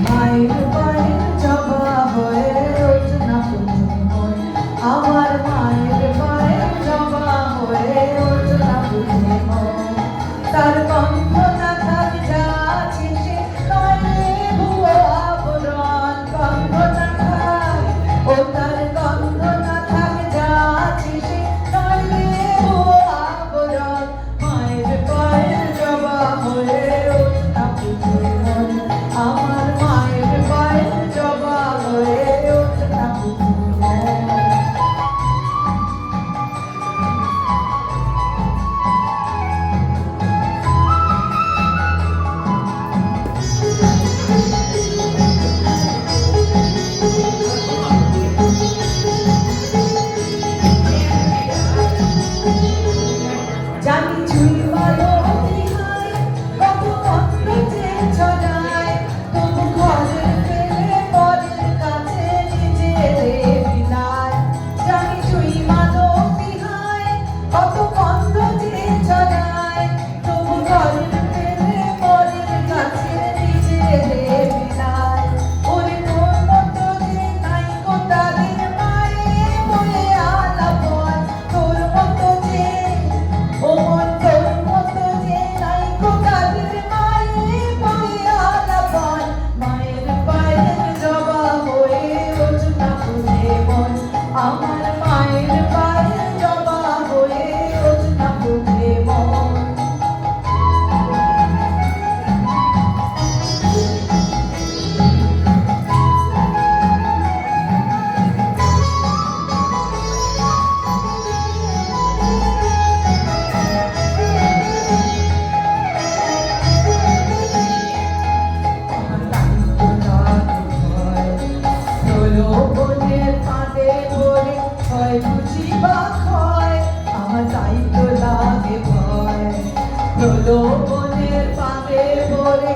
মায়ের পায়ের জবা হয়ে ওঠ না তুমি মন, আমার মায়ের পায়ের জবা হয়ে ওঠ না তুমি মন। তার গন্ধ না থাক যা আছে সে নয় রে ভুয়ো আবরণ, গন্ধ না থাক ও তার গন্ধ না থাক যা আছে সে নয় রে ভুয়ো আবরণ। মায়ের পায়ের জবা হয়ে ওঠ না তুমি মন, আমার মায়ের পায়ের জবা হয়ে ওঠ না তুমি মন। জানি চুল বালো বিহাই কত কষ্ট যে ছড়ায়, তবু ঘরের ফেলে পরের কাছে নিজেরে বিলায়। জানি চুই বালো বিহাই কত কষ্ট যে ছড়ায়, তবু ঘরের ফেলে পরের কাছে নিজেরে বিলায়। ওরে তোর মতো যে নাই গো তাদের মায়ে বলে আলাপন, তোর মতো যে ও মন তোর মতো যে নাই গো তাদের মায়ে বলে আলাপন। মায়ের পায়ের জবা হয়ে ওঠ না ফুলে মন, আমার মায়ের পায়ের জবা হয়ে ওঠ না ফুলে মন। প্রলোভনের ফাঁদে পড়ে হয় বুঝি বা ক্ষয়, আমার তাই তো লাগে ভয়। প্রলোভনের ফাঁদে পড়ে